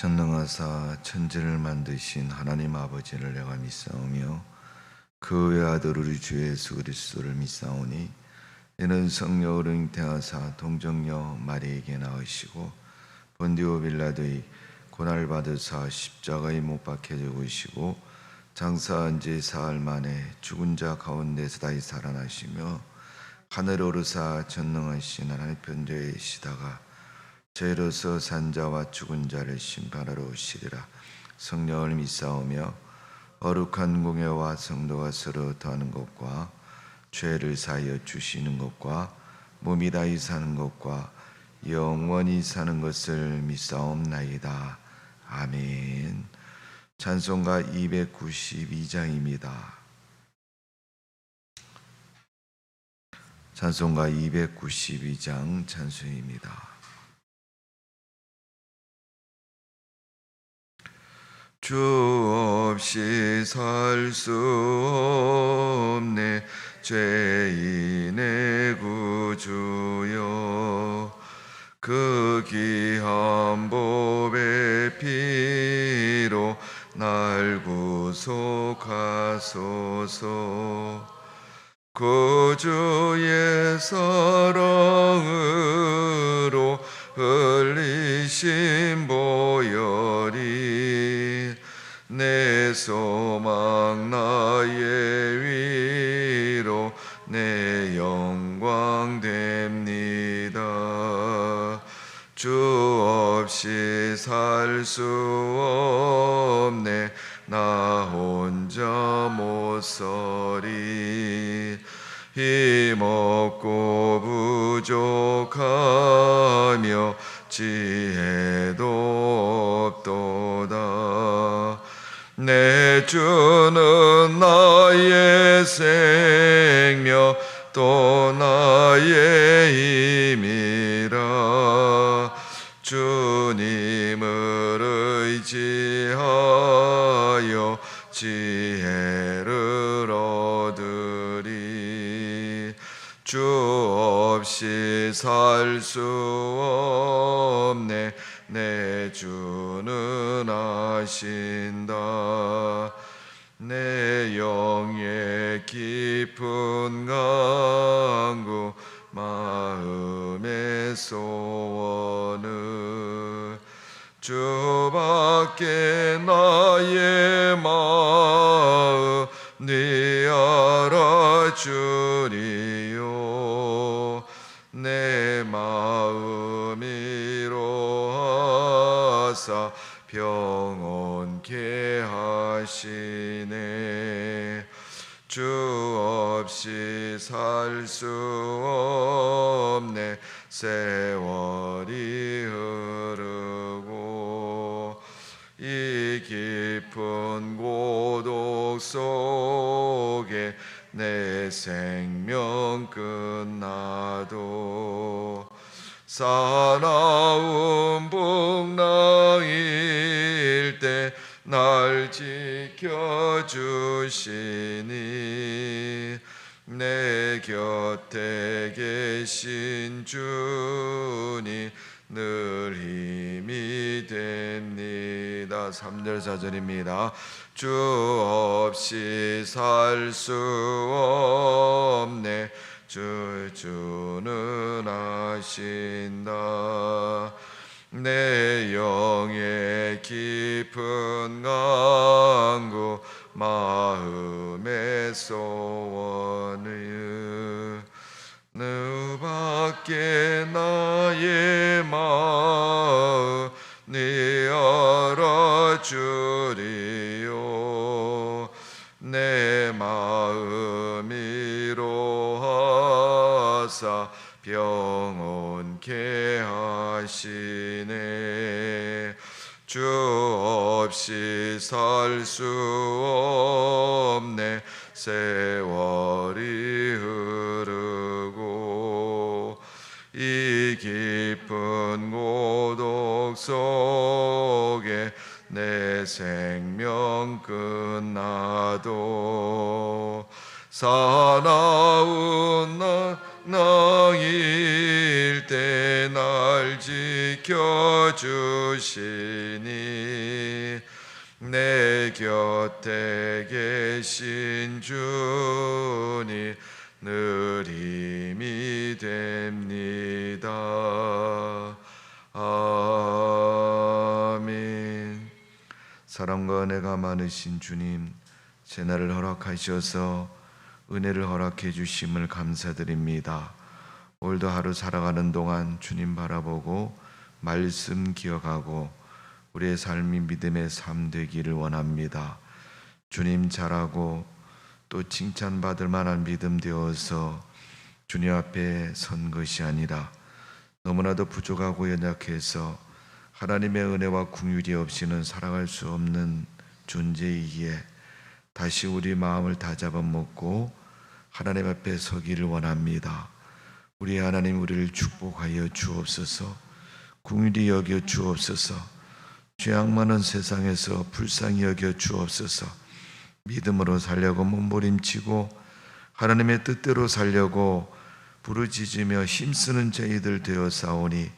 전능하사 천지를 만드신 하나님 아버지를 내가 믿사오며 그 외아들 우리 주 예수 그리스도를 믿사오니 이는 성령으로 잉태하사 동정녀 마리에게 낳으시고 본디오 빌라도의 고난을 받으사 십자가에 못 박혀 죽으시고 장사한 지 사흘 만에 죽은 자 가운데서 다시 살아나시며 하늘에 오르사 전능하신 하나님 편저에 시다가 죄로서 산 자와 죽은 자를 심판하러 오시리라. 성령을 믿사오며 거룩한 공예와 성도가 서로 더하는 것과 죄를 사하여 주시는 것과 몸이 다히 사는 것과 영원히 사는 것을 믿사옵나이다. 아멘. 찬송가 292장입니다. 찬송가 292장 찬송입니다. 주 없이 살 수 없네 죄인의 구주여, 그 귀한 보배 피로 날 구속하소서. 구주의 사랑으로 흘리신 보혈이 내 소망 나의 위로 내 영광 됩니다. 주 없이 살 수 없네 나 혼자 못 서리. 힘없고 부족하며 지혜도 없도다. 내 주는 나의 생명 또 나의 힘이라. 주님을 의지하여 지혜를 얻으리. 주 없이 살 수 없네 내 주는 아신다. 내 영의 깊은 간구 마음의 소원을 주밖에 나의 마음 네 알아주리요. 내 마음 위로하사 평온케 하시네. 주 없이 살 수 없네 세월이 흐르고 이 깊은 고독 속에 내 생명 끝나도 사나운 풍랑일 때 날 지켜주시니 내 곁에 계신 주니 늘 힘이 됩니다. 3절 4절입니다. 주 없이 살 수 없네 주는 아신다. 내 영의 깊은 간구 마음의 소원을 너밖에 나의 마음 네 알아주리요. 내 마음 위로하사 평온케 하시네. 주 없이 살 수 없네 세월이 흐르고 이 깊은 고독 속에 내 생명 끝나도 사나운 나일 때 날 지켜 주시니 내 곁에 계신 주니 늘 힘이 됩니다. 아멘. 사랑과 은혜가 많으신 주님, 새날을 허락하셔서 은혜를 허락해 주심을 감사드립니다. 오늘도 하루 살아가는 동안 주님 바라보고 말씀 기억하고 우리의 삶이 믿음의 삶 되기를 원합니다. 주님 잘하고 또 칭찬받을 만한 믿음 되어서 주님 앞에 선 것이 아니라 너무나도 부족하고 연약해서 하나님의 은혜와 긍휼이 없이는 살아갈 수 없는 존재이기에 다시 우리 마음을 다잡아먹고 하나님 앞에 서기를 원합니다. 우리 하나님, 우리를 축복하여 주옵소서. 긍휼히 여겨 주옵소서. 죄악 많은 세상에서 불쌍히 여겨 주옵소서. 믿음으로 살려고 몸부림치고 하나님의 뜻대로 살려고 부르짖으며 힘쓰는 저희들 되어사오니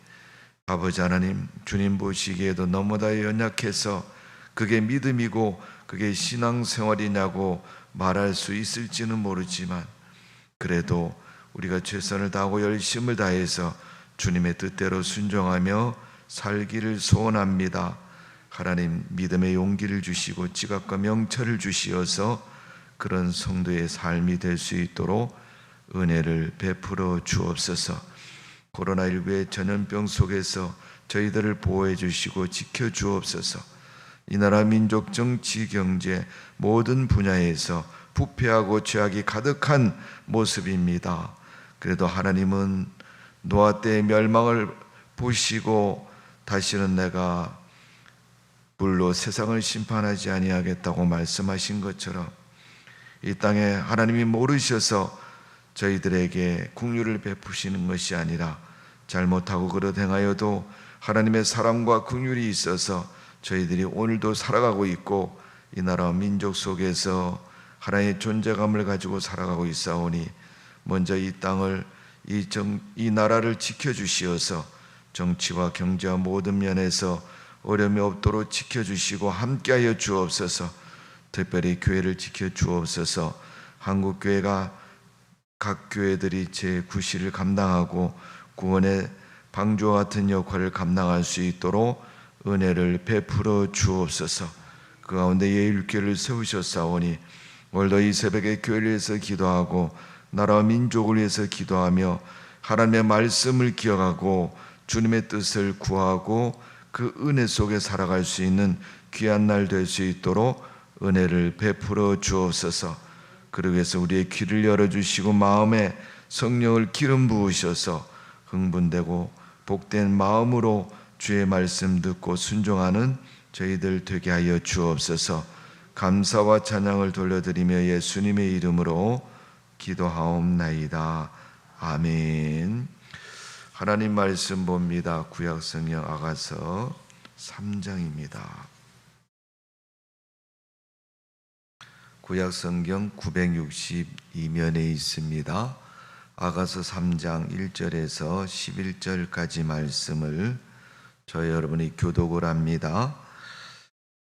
아버지 하나님, 주님 보시기에도 너무나 연약해서 그게 믿음이고 그게 신앙생활이냐고 말할 수 있을지는 모르지만 그래도 우리가 최선을 다하고 열심을 다해서 주님의 뜻대로 순종하며 살기를 소원합니다. 하나님, 믿음의 용기를 주시고 지각과 명철을 주시어서 그런 성도의 삶이 될 수 있도록 은혜를 베풀어 주옵소서. 코로나19의 전염병 속에서 저희들을 보호해 주시고 지켜 주옵소서. 이 나라 민족, 정치, 경제 모든 분야에서 부패하고 죄악이 가득한 모습입니다. 그래도 하나님은 노아 때의 멸망을 보시고 다시는 내가 불로 세상을 심판하지 아니하겠다고 말씀하신 것처럼 이 땅에 하나님이 모르셔서 저희들에게 긍휼을 베푸시는 것이 아니라 잘못하고 그릇 행하여도 하나님의 사랑과 긍휼이 있어서 저희들이 오늘도 살아가고 있고 이 나라 민족 속에서 하나님의 존재감을 가지고 살아가고 있사오니 먼저 이 땅을 이 나라를 지켜주시어서 정치와 경제와 모든 면에서 어려움이 없도록 지켜주시고 함께하여 주옵소서. 특별히 교회를 지켜주옵소서. 한국교회가 각 교회들이 제9시를 감당하고 구원의 방주와 같은 역할을 감당할 수 있도록 은혜를 베풀어 주옵소서. 그 가운데 예일교회를 세우셨사오니 오늘도 이 새벽에 교회를 위해서 기도하고 나라와 민족을 위해서 기도하며 하나님의 말씀을 기억하고 주님의 뜻을 구하고 그 은혜 속에 살아갈 수 있는 귀한 날 될 수 있도록 은혜를 베풀어 주옵소서. 그러기 위해서 우리의 귀를 열어주시고 마음에 성령을 기름 부으셔서 흥분되고 복된 마음으로 주의 말씀 듣고 순종하는 저희들 되게 하여 주옵소서. 감사와 찬양을 돌려드리며 예수님의 이름으로 기도하옵나이다. 아멘. 하나님 말씀 봅니다. 구약성경 아가서 3장입니다. 구약성경 962면에 있습니다. 아가서 3장 1절에서 11절까지 말씀을 저희 여러분이 교독을 합니다.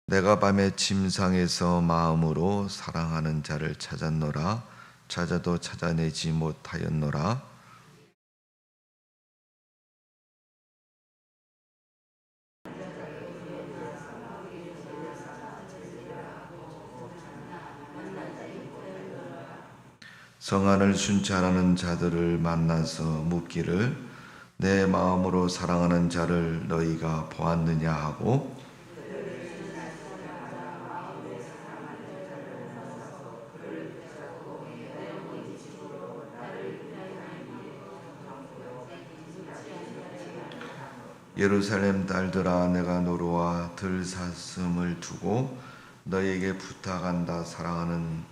내가 밤에 침상에서 마음으로 사랑하는 자를 찾았노라. 찾아도 찾아내지 못하였노라. 성안을 순찰하는 자들을 만나서 묻기를 내 마음으로 사랑하는 자를 너희가 보았느냐 하고 예루살렘 딸들아, 내가 노루와 들사슴을 두고 너희에게 부탁한다. 사랑하는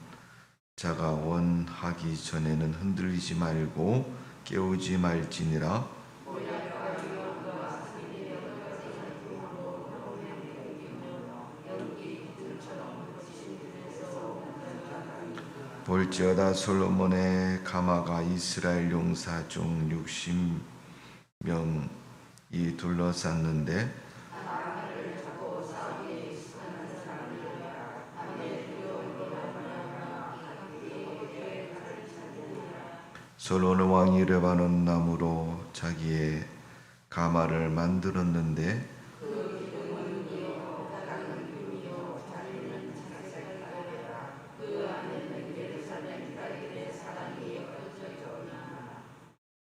자가 원하기 전에는 흔들리지 말고 깨우지 말지니라. 볼지어다 솔로몬의 가마가 이스라엘 용사 중 60명 이 둘러쌌는데 솔로몬 왕이 레바논 나무로 자기의 가마를 만들었는데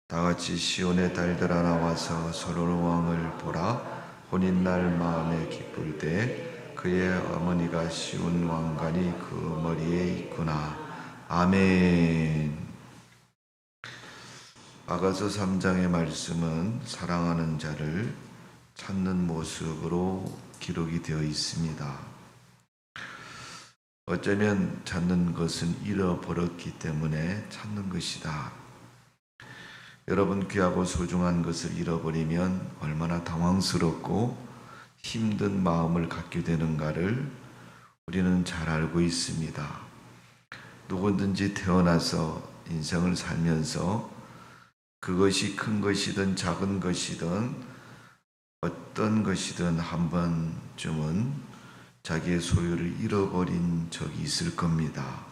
다같이 시온의 딸들아 나와서 솔로몬 왕을 보라. 혼인날 마음에 기쁠 때 그의 어머니가 시온 왕관이 그 머리에 있구나. 아멘. 아가서 3장의 말씀은 사랑하는 자를 찾는 모습으로 기록이 되어 있습니다. 어쩌면 찾는 것은 잃어버렸기 때문에 찾는 것이다. 여러분, 귀하고 소중한 것을 잃어버리면 얼마나 당황스럽고 힘든 마음을 갖게 되는가를 우리는 잘 알고 있습니다. 누구든지 태어나서 인생을 살면서 그것이 큰 것이든 작은 것이든 어떤 것이든 한 번쯤은 자기의 소유를 잃어버린 적이 있을 겁니다.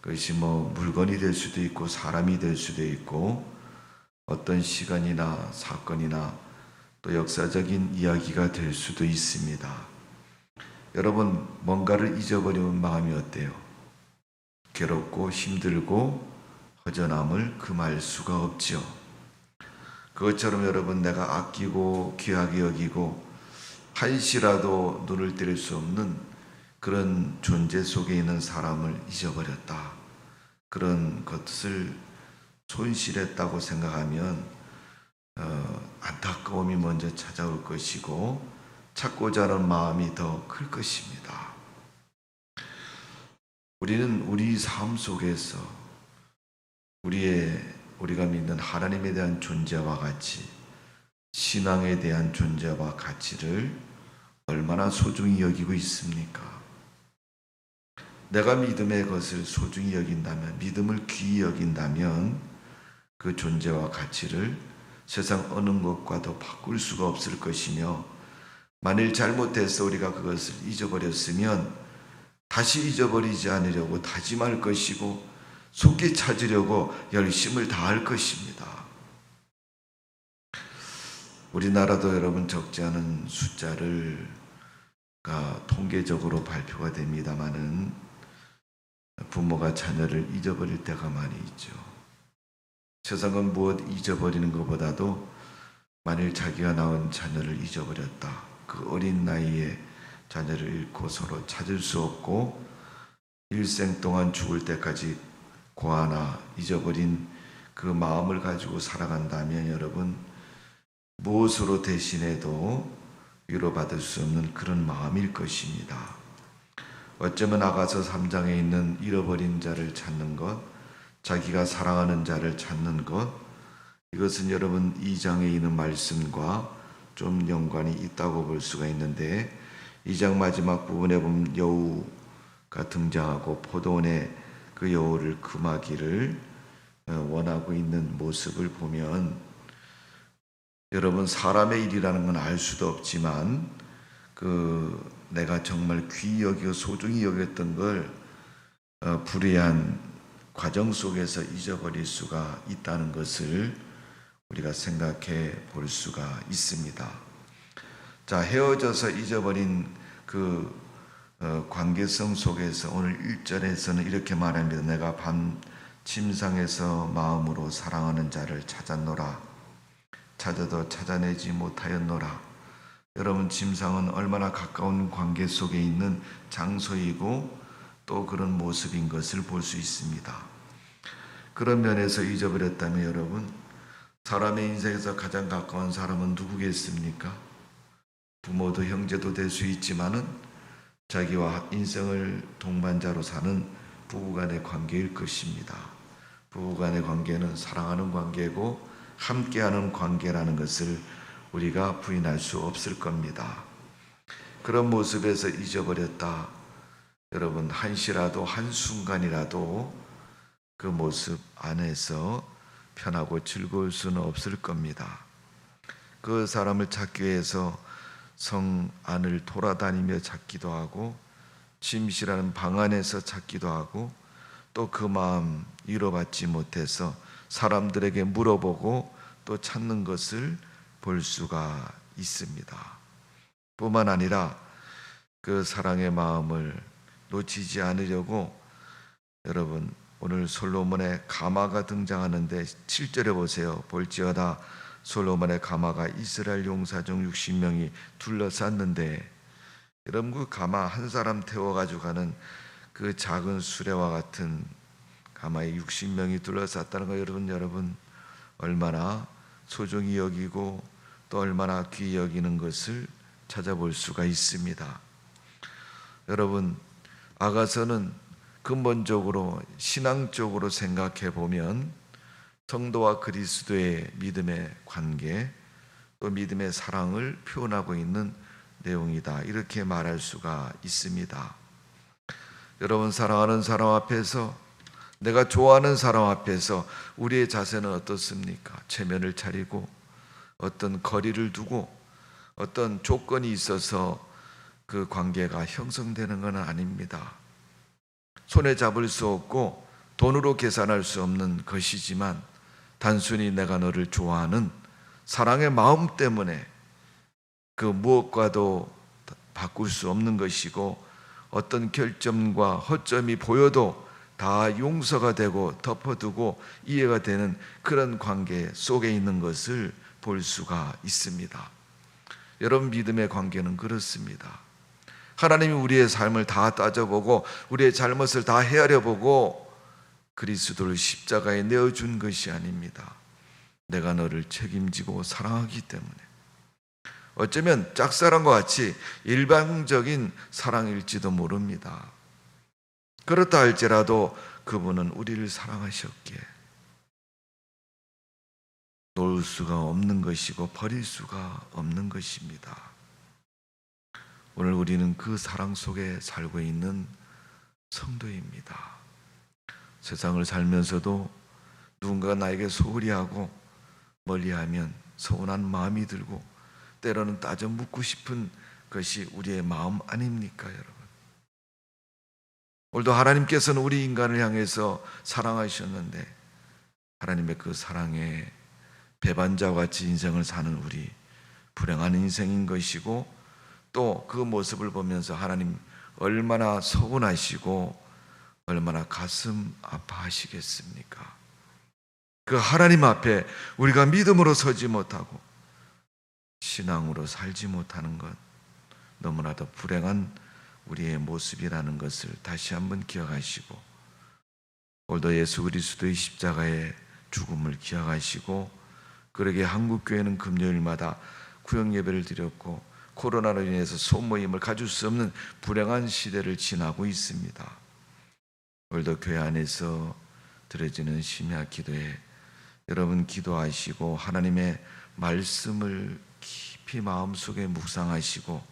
그것이 물건이 될 수도 있고 사람이 될 수도 있고 어떤 시간이나 사건이나 또 역사적인 이야기가 될 수도 있습니다. 여러분, 뭔가를 잊어버리면 마음이 어때요? 괴롭고 힘들고 허전함을 금할 수가 없죠. 그것처럼 여러분, 내가 아끼고 귀하게 여기고 한시라도 눈을 뗄 수 없는 그런 존재 속에 있는 사람을 잊어버렸다. 그런 것을 손실했다고 생각하면 안타까움이 먼저 찾아올 것이고 찾고자 하는 마음이 더 클 것입니다. 우리는 우리 삶 속에서 우리가 믿는 하나님에 대한 존재와 가치, 신앙에 대한 존재와 가치를 얼마나 소중히 여기고 있습니까? 내가 믿음의 것을 소중히 여긴다면, 믿음을 귀히 여긴다면 그 존재와 가치를 세상 어느 것과도 바꿀 수가 없을 것이며, 만일 잘못해서 우리가 그것을 잊어버렸으면 다시 잊어버리지 않으려고 다짐할 것이고 속히 찾으려고 열심을 다할 것입니다. 우리나라도 여러분 적지 않은 숫자가 통계적으로 발표가 됩니다마는 부모가 자녀를 잊어버릴 때가 많이 있죠. 세상은 무엇 잊어버리는 것보다도 만일 자기가 낳은 자녀를 잊어버렸다. 그 어린 나이에 자녀를 잃고 서로 찾을 수 없고 일생 동안 죽을 때까지 고아나 잊어버린 그 마음을 가지고 살아간다면 여러분, 무엇으로 대신해도 위로받을 수 없는 그런 마음일 것입니다. 어쩌면 아가서 3장에 있는 잃어버린 자를 찾는 것, 자기가 사랑하는 자를 찾는 것, 이것은 여러분 2장에 있는 말씀과 좀 연관이 있다고 볼 수가 있는데, 2장 마지막 부분에 보면 여우가 등장하고 포도원에 그 여우를 금하기를 원하고 있는 모습을 보면, 여러분, 사람의 일이라는 건 알 수도 없지만 내가 정말 귀히 여기고 소중히 여겼던 걸 불의한 과정 속에서 잊어버릴 수가 있다는 것을 우리가 생각해 볼 수가 있습니다. 자, 헤어져서 잊어버린 그 관계성 속에서 오늘 1절에서는 이렇게 말합니다. 내가 밤 침상에서 마음으로 사랑하는 자를 찾았노라. 찾아도 찾아내지 못하였노라. 여러분, 침상은 얼마나 가까운 관계 속에 있는 장소이고 또 그런 모습인 것을 볼 수 있습니다. 그런 면에서 잊어버렸다면 여러분, 사람의 인생에서 가장 가까운 사람은 누구겠습니까? 부모도 형제도 될 수 있지만은 자기와 인생을 동반자로 사는 부부간의 관계일 것입니다. 부부간의 관계는 사랑하는 관계고 함께하는 관계라는 것을 우리가 부인할 수 없을 겁니다. 그런 모습에서 잊어버렸다. 여러분, 한시라도 한순간이라도 그 모습 안에서 편하고 즐거울 수는 없을 겁니다. 그 사람을 찾기 위해서 성 안을 돌아다니며 찾기도 하고 침실하는 방 안에서 찾기도 하고 또 그 마음 이뤄받지 못해서 사람들에게 물어보고 또 찾는 것을 볼 수가 있습니다. 뿐만 아니라 그 사랑의 마음을 놓치지 않으려고 여러분 오늘 솔로몬의 가마가 등장하는데 7절에 보세요. 볼지어다 솔로몬의 가마가 이스라엘 용사 중 60명이 둘러쌌는데 여러분 그 가마 한 사람 태워가지고 가는 그 작은 수레와 같은 가마에 60명이 둘러쌌다는 거 여러분 얼마나 소중히 여기고 또 얼마나 귀히 여기는 것을 찾아볼 수가 있습니다. 여러분 아가서는 근본적으로 신앙적으로 생각해 보면 성도와 그리스도의 믿음의 관계 또 믿음의 사랑을 표현하고 있는 내용이다 이렇게 말할 수가 있습니다. 여러분 사랑하는 사람 앞에서 내가 좋아하는 사람 앞에서 우리의 자세는 어떻습니까? 체면을 차리고 어떤 거리를 두고 어떤 조건이 있어서 그 관계가 형성되는 건 아닙니다. 손에 잡을 수 없고 돈으로 계산할 수 없는 것이지만 단순히 내가 너를 좋아하는 사랑의 마음 때문에 그 무엇과도 바꿀 수 없는 것이고 어떤 결점과 허점이 보여도 다 용서가 되고 덮어두고 이해가 되는 그런 관계 속에 있는 것을 볼 수가 있습니다. 여러분 믿음의 관계는 그렇습니다. 하나님이 우리의 삶을 다 따져보고 우리의 잘못을 다 헤아려보고 그리스도를 십자가에 내어준 것이 아닙니다. 내가 너를 책임지고 사랑하기 때문에 어쩌면 짝사랑과 같이 일방적인 사랑일지도 모릅니다. 그렇다 할지라도 그분은 우리를 사랑하셨기에 놓을 수가 없는 것이고 버릴 수가 없는 것입니다. 오늘 우리는 그 사랑 속에 살고 있는 성도입니다. 세상을 살면서도 누군가 나에게 소홀히 하고 멀리하면 서운한 마음이 들고 때로는 따져 묻고 싶은 것이 우리의 마음 아닙니까 여러분? 오늘도 하나님께서는 우리 인간을 향해서 사랑하셨는데 하나님의 그 사랑에 배반자와 같이 인생을 사는 우리 불행한 인생인 것이고 또 그 모습을 보면서 하나님 얼마나 서운하시고 얼마나 가슴 아파하시겠습니까? 그 하나님 앞에 우리가 믿음으로 서지 못하고 신앙으로 살지 못하는 것 너무나도 불행한 우리의 모습이라는 것을 다시 한번 기억하시고 오늘도 예수 그리스도의 십자가의 죽음을 기억하시고 그러게 한국교회는 금요일마다 구역 예배를 드렸고 코로나로 인해서 소모임을 가질 수 없는 불행한 시대를 지나고 있습니다. 오늘도 교회 안에서 드려지는 심야 기도에 여러분 기도하시고 하나님의 말씀을 깊이 마음속에 묵상하시고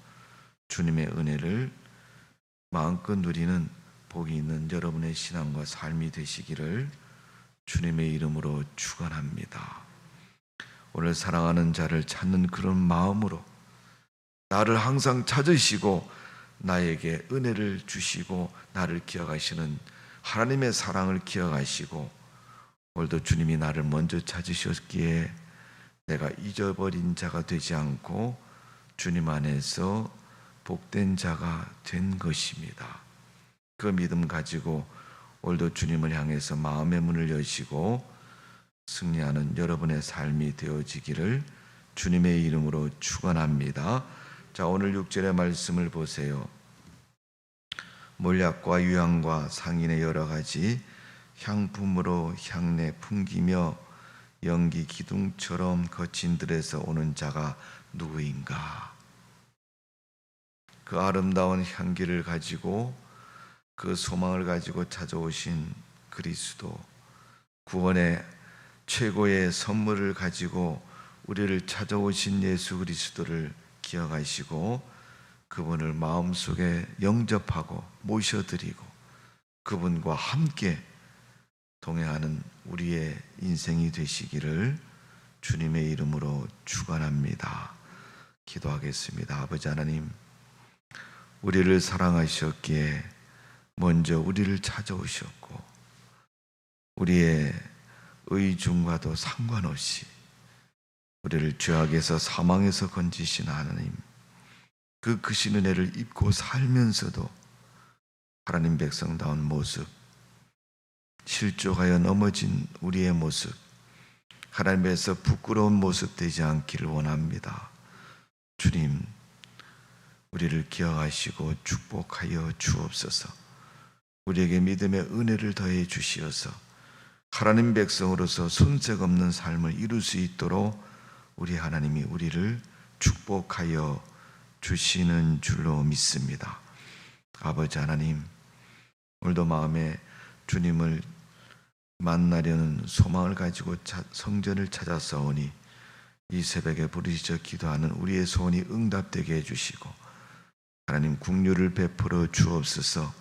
주님의 은혜를 마음껏 누리는 복이 있는 여러분의 신앙과 삶이 되시기를 주님의 이름으로 축원합니다. 오늘 사랑하는 자를 찾는 그런 마음으로 나를 항상 찾으시고 나에게 은혜를 주시고 나를 기억하시는 하나님의 사랑을 기억하시고 오늘도 주님이 나를 먼저 찾으셨기에 내가 잊어버린 자가 되지 않고 주님 안에서 복된 자가 된 것입니다. 그 믿음 가지고 오늘도 주님을 향해서 마음의 문을 여시고 승리하는 여러분의 삶이 되어지기를 주님의 이름으로 축원합니다. 자, 오늘 6절의 말씀을 보세요. 몰약과 유향과 상인의 여러 가지 향품으로 향내 풍기며 연기 기둥처럼 거친 들에서 오는 자가 누구인가? 그 아름다운 향기를 가지고 그 소망을 가지고 찾아오신 그리스도, 구원의 최고의 선물을 가지고 우리를 찾아오신 예수 그리스도를 기억하시고 그분을 마음속에 영접하고 모셔드리고 그분과 함께 동행하는 우리의 인생이 되시기를 주님의 이름으로 축원합니다. 기도하겠습니다. 아버지 하나님, 우리를 사랑하셨기에 먼저 우리를 찾아오셨고 우리의 의중과도 상관없이 우리를 죄악에서 사망에서 건지신 하나님, 그 크신 은혜를 입고 살면서도 하나님 백성다운 모습, 실족하여 넘어진 우리의 모습, 하나님에서 부끄러운 모습 되지 않기를 원합니다. 주님, 우리를 기억하시고 축복하여 주옵소서. 우리에게 믿음의 은혜를 더해 주시어서 하나님 백성으로서 손색 없는 삶을 이룰 수 있도록 우리 하나님이 우리를 축복하여 주시는 줄로 믿습니다. 아버지 하나님, 오늘도 마음에 주님을 만나려는 소망을 가지고 성전을 찾아서오니 이 새벽에 부르짖어 기도하는 우리의 소원이 응답되게 해주시고 하나님 긍휼을 베풀어 주옵소서.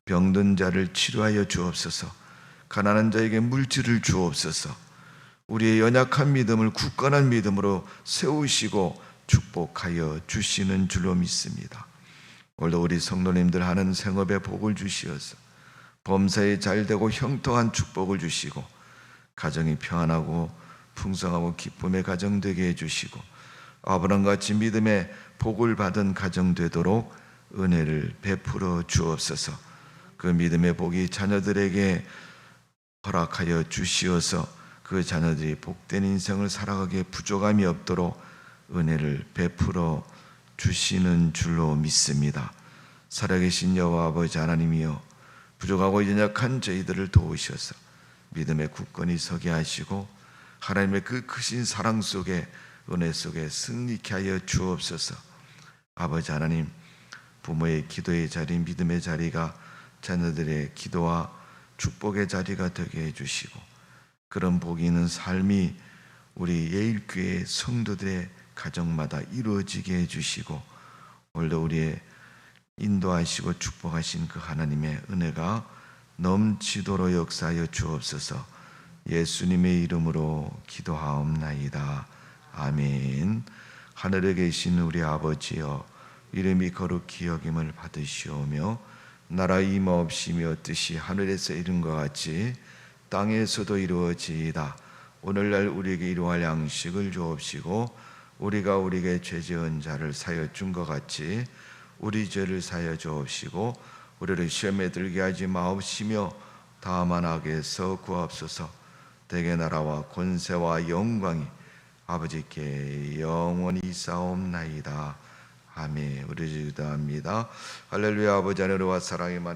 병든 자를 치료하여 주옵소서. 가난한 자에게 물질을 주옵소서. 우리의 연약한 믿음을 굳건한 믿음으로 세우시고 축복하여 주시는 줄로 믿습니다. 오늘도 우리 성도님들 하는 생업에 복을 주시어서 범사에 잘되고 형통한 축복을 주시고 가정이 평안하고 풍성하고 기쁨의 가정 되게 해주시고 아브라함같이 믿음의 복을 받은 가정 되도록 은혜를 베풀어 주옵소서. 그 믿음의 복이 자녀들에게 허락하여 주시어서 그 자녀들이 복된 인생을 살아가기에 부족함이 없도록 은혜를 베풀어 주시는 줄로 믿습니다. 살아계신 여호와 아버지 하나님이여, 부족하고 연약한 저희들을 도우셔서 믿음의 굳건히 서게 하시고 하나님의 그 크신 사랑 속에 은혜 속에 승리케 하여 주옵소서. 아버지 하나님, 부모의 기도의 자리, 믿음의 자리가 자녀들의 기도와 축복의 자리가 되게 해주시고 그런 복이 있는 삶이 우리 예일교회 성도들의 가정마다 이루어지게 해주시고 오늘도 우리의 인도하시고 축복하신 그 하나님의 은혜가 넘치도록 역사하여 주옵소서. 예수님의 이름으로 기도하옵나이다. 아멘. 하늘에 계신 우리 아버지여, 이름이 거룩히 여김을 받으시오며 나라 임하옵시며 뜻이 하늘에서 이룬 것 같이 땅에서도 이루어지이다. 오늘날 우리에게 일용할 양식을 주옵시고 우리가 우리에게 죄 지은 자를 사여 준 것 같이 우리 죄를 사여 주옵시고 우리를 시험에 들게 하지 마옵시며 다만 악에서 구하옵소서. 대개 나라와 권세와 영광이 아버지께 영원히 있사옵나이다. 아멘. 우리 기도합니다. 할렐루야. 아버지 하늘과 사랑의 만